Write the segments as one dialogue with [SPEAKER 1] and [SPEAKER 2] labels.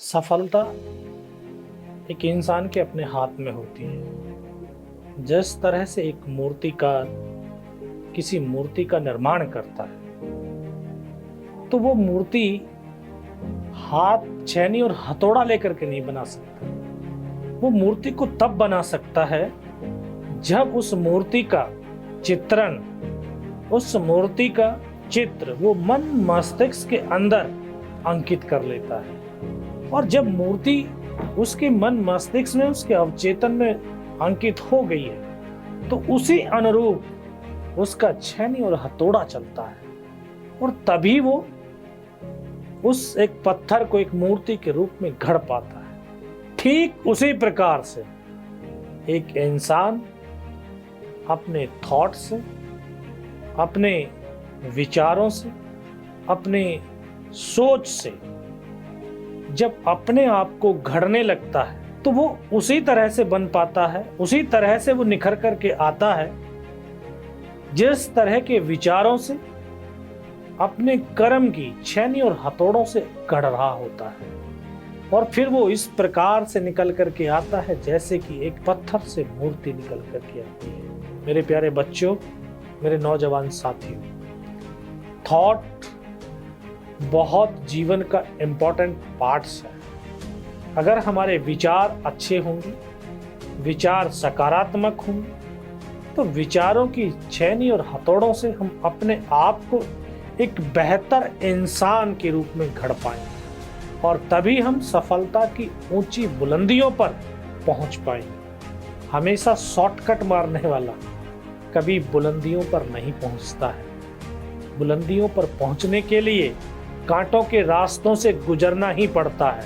[SPEAKER 1] सफलता एक इंसान के अपने हाथ में होती है। जिस तरह से एक मूर्तिकार किसी मूर्ति का निर्माण करता है तो वो मूर्ति हाथ, छेनी और हथौड़ा लेकर के नहीं बना सकता। वो मूर्ति को तब बना सकता है जब उस मूर्ति का चित्रण, उस मूर्ति का चित्र वो मन मस्तिष्क के अंदर अंकित कर लेता है। और जब मूर्ति उसके मन मस्तिष्क में, उसके अवचेतन में अंकित हो गई है तो उसी अनुरूप उसका छेनी और हथौड़ा चलता है और तभी वो उस एक पत्थर को एक मूर्ति के रूप में गढ़ पाता है। ठीक उसी प्रकार से एक इंसान अपने थॉट से, अपने विचारों से, अपने सोच से जब अपने आप को गढ़ने लगता है तो वो उसी तरह से बन पाता है, उसी तरह से वो निखर करके आता है जिस तरह के विचारों से अपने कर्म की छेनी और हथौड़ों से गढ़ रहा होता है। और फिर वो इस प्रकार से निकल करके आता है जैसे कि एक पत्थर से मूर्ति निकल करके आती है। मेरे प्यारे बच्चों, मेरे नौजवान साथियों, थॉट बहुत जीवन का इम्पोर्टेंट पार्ट्स है। अगर हमारे विचार अच्छे होंगे, विचार सकारात्मक होंगे, तो विचारों की छेनी और हथौड़ों से हम अपने आप को एक बेहतर इंसान के रूप में गढ़ पाएंगे और तभी हम सफलता की ऊंची बुलंदियों पर पहुंच पाएंगे। हमेशा शॉर्टकट मारने वाला कभी बुलंदियों पर नहीं पहुंचता है। बुलंदियों पर पहुंचने के लिए कांटों के रास्तों से गुजरना ही पड़ता है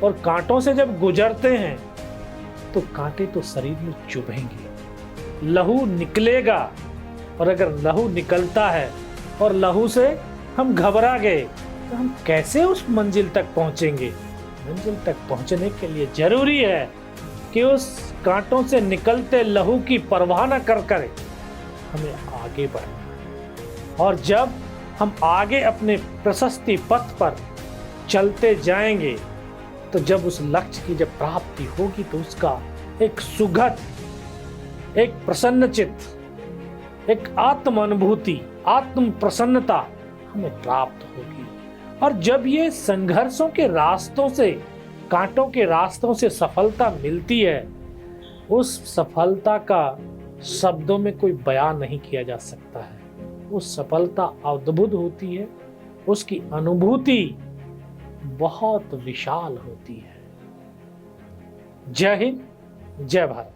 [SPEAKER 1] और कांटों से जब गुजरते हैं तो कांटे तो शरीर में चुभेंगे, लहू निकलेगा। और अगर लहू निकलता है और लहू से हम घबरा गए तो हम कैसे उस मंजिल तक पहुंचेंगे। मंजिल तक पहुंचने के लिए जरूरी है कि उस कांटों से निकलते लहू की परवाह न कर कर हमें आगे बढ़ना। और जब हम आगे अपने प्रशस्ति पथ पर चलते जाएंगे तो जब उस लक्ष्य की जब प्राप्ति होगी तो उसका एक सुखद, एक प्रसन्नचित्त, एक आत्म अनुभूति, आत्म प्रसन्नता हमें प्राप्त होगी। और जब ये संघर्षों के रास्तों से, कांटों के रास्तों से सफलता मिलती है, उस सफलता का शब्दों में कोई बयान नहीं किया जा सकता है। वो सफलता अद्भुत होती है, उसकी अनुभूति बहुत विशाल होती है। जय हिंद, जय भारत।